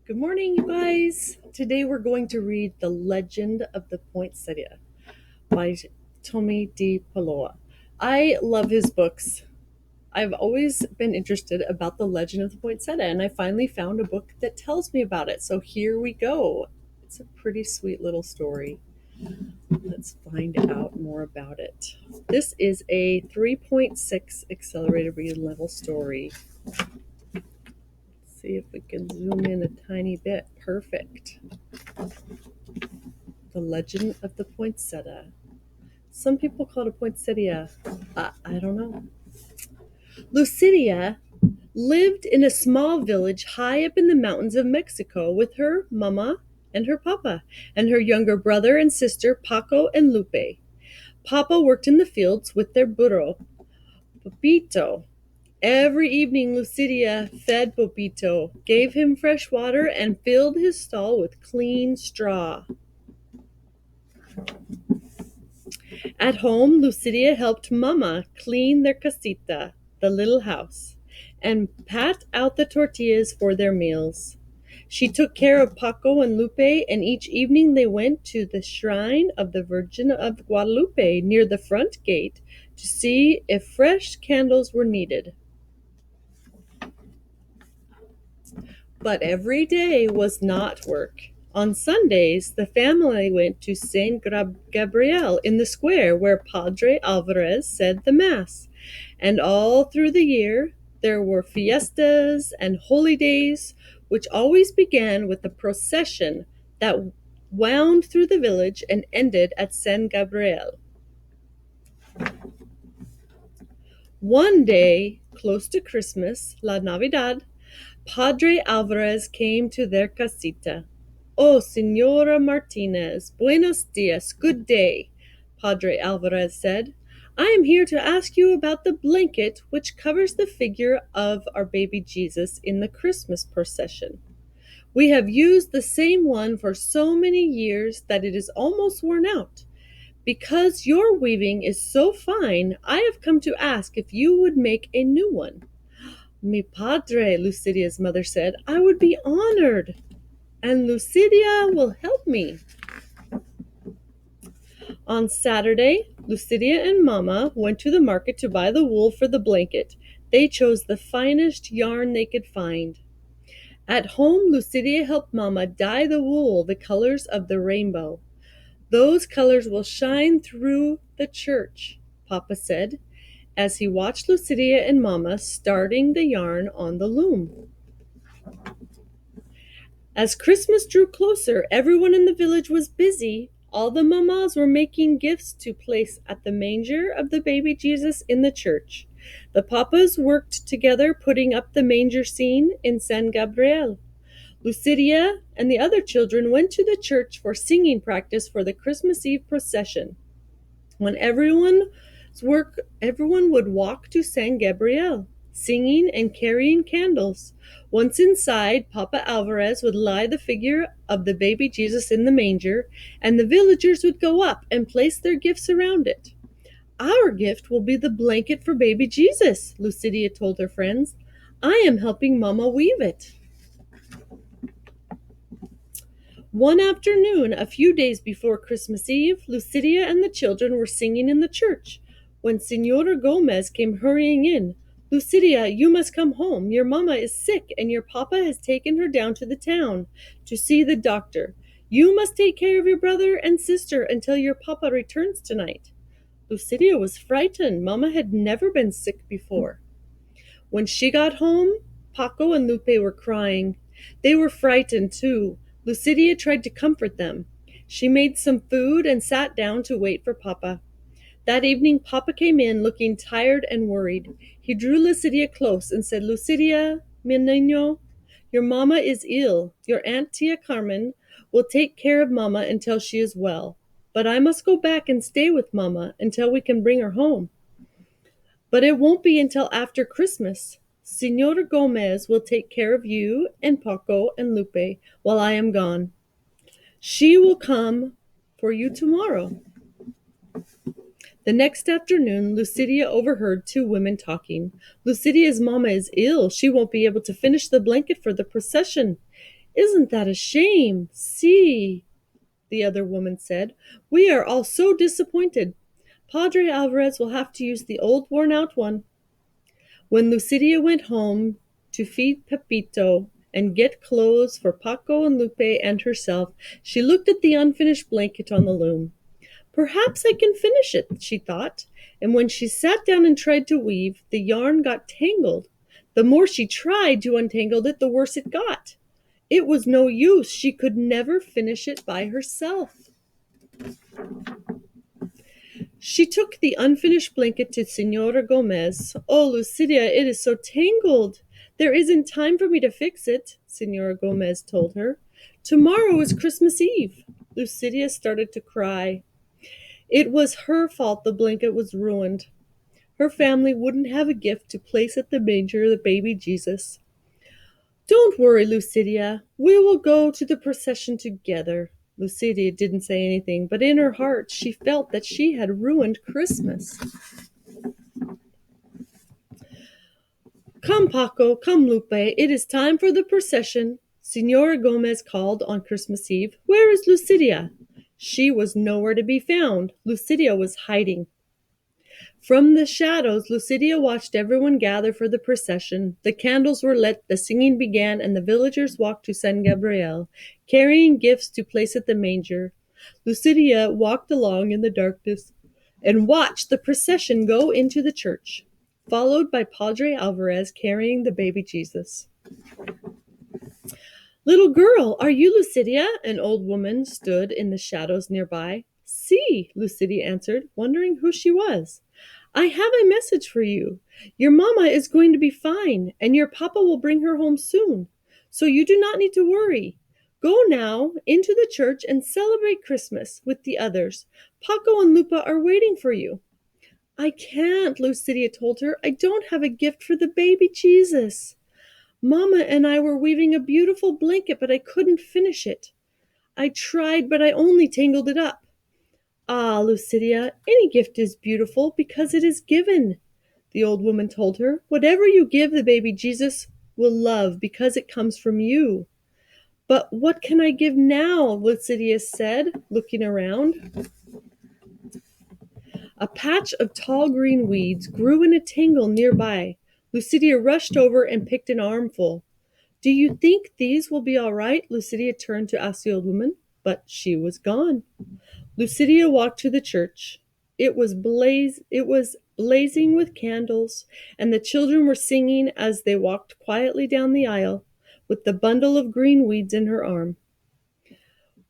Good morning, you guys. Today we're going to read The Legend of the Poinsettia by Tomie dePaola. I love his books. I've always been interested about the legend of the poinsettia, and I finally found a book that tells me about it. So here we go. It's a pretty sweet little story. Let's find out more about it. This is a 3.6 accelerated read level story. See if we can zoom in a tiny bit. Perfect. The Legend of the Poinsettia. Some people call it a poinsettia. I don't know. Lucida lived in a small village high up in the mountains of Mexico with her mama and her papa, and her younger brother and sister Paco and Lupe. Papa worked in the fields with their burro, Popito. Every evening Lucidia fed Popito, gave him fresh water, and filled his stall with clean straw. At home, Lucidia helped Mama clean their casita, the little house, and pat out the tortillas for their meals. She took care of Paco and Lupe, and each evening they went to the shrine of the Virgin of Guadalupe near the front gate to see if fresh candles were needed. But every day was not work. On Sundays, the family went to St. Gabriel in the square where Padre Alvarez said the Mass. And all through the year, there were fiestas and holy days, which always began with a procession that wound through the village and ended at San Gabriel. One day, close to Christmas, La Navidad, Padre Alvarez came to their casita. "Oh, Señora Martinez, buenos dias, good day," Padre Alvarez said. "I am here to ask you about the blanket which covers the figure of our baby Jesus in the Christmas procession. We have used the same one for so many years that it is almost worn out. Because your weaving is so fine, I have come to ask if you would make a new one." "Mi padre," Lucidia's mother said, "I would be honored, and Lucidia will help me." On Saturday, Lucidia and Mama went to the market to buy the wool for the blanket. They chose the finest yarn they could find. At home, Lucidia helped Mama dye the wool the colors of the rainbow. "Those colors will shine through the church," Papa said, as he watched Lucidia and Mama starting the yarn on the loom. As Christmas drew closer, everyone in the village was busy. All the mamas were making gifts to place at the manger of the baby Jesus in the church. The papas worked together putting up the manger scene in San Gabriel. Lucidia and the other children went to the church for singing practice for the Christmas Eve procession. When everyone would walk to San Gabriel, singing and carrying candles. Once inside, Papa Alvarez would lie the figure of the baby Jesus in the manger, and the villagers would go up and place their gifts around it. "Our gift will be the blanket for baby Jesus," Lucidia told her friends. "I am helping Mama weave it." One afternoon, a few days before Christmas Eve, Lucidia and the children were singing in the church when Senora Gomez came hurrying in. "Lucidia, you must come home. Your mama is sick, and your papa has taken her down to the town to see the doctor. You must take care of your brother and sister until your papa returns tonight." Lucidia was frightened. Mama had never been sick before. When she got home, Paco and Lupe were crying. They were frightened, too. Lucidia tried to comfort them. She made some food and sat down to wait for Papa. That evening, Papa came in looking tired and worried. He drew Lucidia close and said, "Lucidia, mi niño, your mama is ill. Your Aunt Tia Carmen will take care of Mama until she is well. But I must go back and stay with Mama until we can bring her home. But it won't be until after Christmas. Senora Gomez will take care of you and Paco and Lupe while I am gone. She will come for you tomorrow." The next afternoon, Lucidia overheard two women talking. "Lucidia's mama is ill. She won't be able to finish the blanket for the procession. Isn't that a shame? See, the other woman said. We are all so disappointed. Padre Alvarez will have to use the old worn-out one. When Lucidia went home to feed Pepito and get clothes for Paco and Lupe and herself, she looked at the unfinished blanket on the loom. Perhaps I can finish it, she thought, and when she sat down and tried to weave, the yarn got tangled. The more she tried to untangle it, the worse it got. It was no use. She could never finish it by herself. She took the unfinished blanket to Senora Gomez. Oh, Lucidia, it is so tangled. There isn't time for me to fix it, Senora Gomez told her. Tomorrow is Christmas Eve. Lucidia started to cry. It was her fault the blanket was ruined. Her family wouldn't have a gift to place at the manger the baby Jesus. Don't worry, Lucidia. We will go to the procession together. Lucidia didn't say anything, but in her heart she felt that she had ruined Christmas. Come, Paco, come, Lupe. It is time for the procession. Senora Gomez called on Christmas Eve. Where is Lucidia? She was nowhere to be found. Lucidia was hiding. From the shadows, Lucidia watched everyone gather for the procession. The candles were lit, the singing began, and the villagers walked to San Gabriel, carrying gifts to place at the manger. Lucidia walked along in the darkness and watched the procession go into the church, followed by Padre Alvarez carrying the baby Jesus. Little girl, are you Lucidia? An old woman stood in the shadows nearby. See, Lucidia answered, wondering who she was. I have a message for you. Your mama is going to be fine, and your papa will bring her home soon. So you do not need to worry. Go now into the church and celebrate Christmas with the others. Paco and Lupa are waiting for you. I can't, Lucidia told her. I don't have a gift for the baby Jesus. Mama and I were weaving a beautiful blanket, but I couldn't finish it. I tried, but I only tangled it up. Ah, Lucidia, any gift is beautiful because it is given, the old woman told her. Whatever you give the baby Jesus will love because it comes from you. But what can I give now? Lucidia said, looking around. A patch of tall green weeds grew in a tangle nearby. Lucidia rushed over and picked an armful. Do you think these will be all right? Lucidia turned to ask the old woman, but she was gone. Lucidia walked to the church. It was blazing with candles, and the children were singing as they walked quietly down the aisle with the bundle of green weeds in her arm.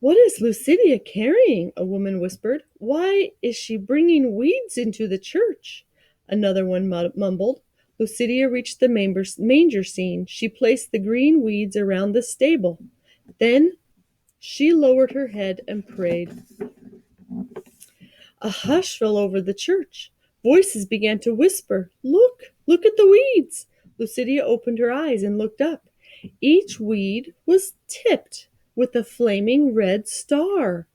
What is Lucidia carrying? A woman whispered. Why is she bringing weeds into the church? Another one mumbled. Lucidia reached the manger scene. She placed the green weeds around the stable. Then she lowered her head and prayed. A hush fell over the church. Voices began to whisper. Look at the weeds. Lucidia opened her eyes and looked up. Each weed was tipped with a flaming red star.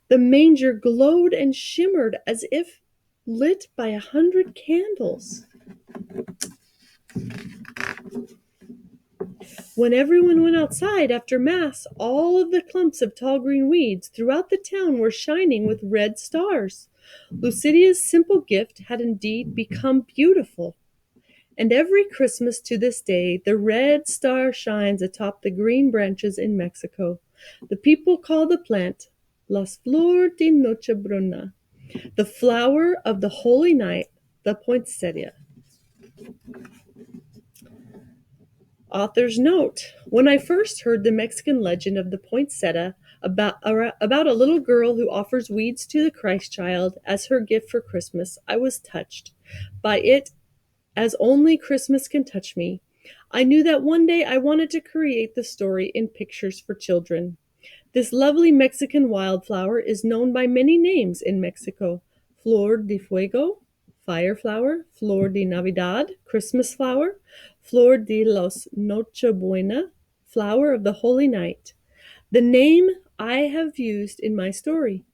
The manger glowed and shimmered as if lit by 100 candles. When everyone went outside after Mass, all of the clumps of tall green weeds throughout the town were shining with red stars. Lucidia's simple gift had indeed become beautiful. And every Christmas to this day, the red star shines atop the green branches in Mexico. The people call the plant Las flor de Nochebuenao, the flower of the holy night, the Poinsettia. Author's note. When I first heard the Mexican legend of the poinsettia about a little girl who offers weeds to the Christ child as her gift for Christmas, I was touched by it as only Christmas can touch me. I knew that one day I wanted to create the story in pictures for children. This lovely Mexican wildflower is known by many names in Mexico. Flor de fuego, fire flower, flor de Navidad, Christmas flower, flor de los Nochebuena, flower of the holy night. The name I have used in my story.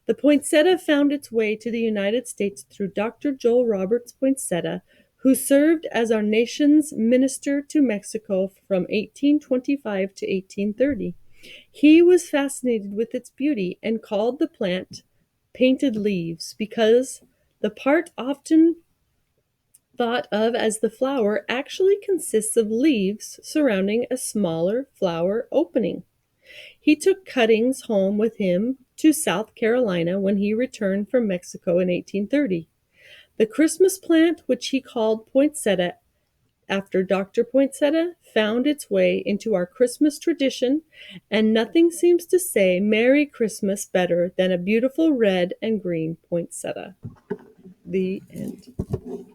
The poinsettia found its way to the United States through Dr. Joel Roberts Poinsettia, who served as our nation's minister to Mexico from 1825 to 1830. He was fascinated with its beauty and called the plant painted leaves because the part often thought of as the flower actually consists of leaves surrounding a smaller flower opening. He took cuttings home with him to South Carolina when he returned from Mexico in 1830. The Christmas plant, which he called poinsettia after Dr. Poinsettia, found its way into our Christmas tradition, and nothing seems to say Merry Christmas better than a beautiful red and green poinsettia. The end.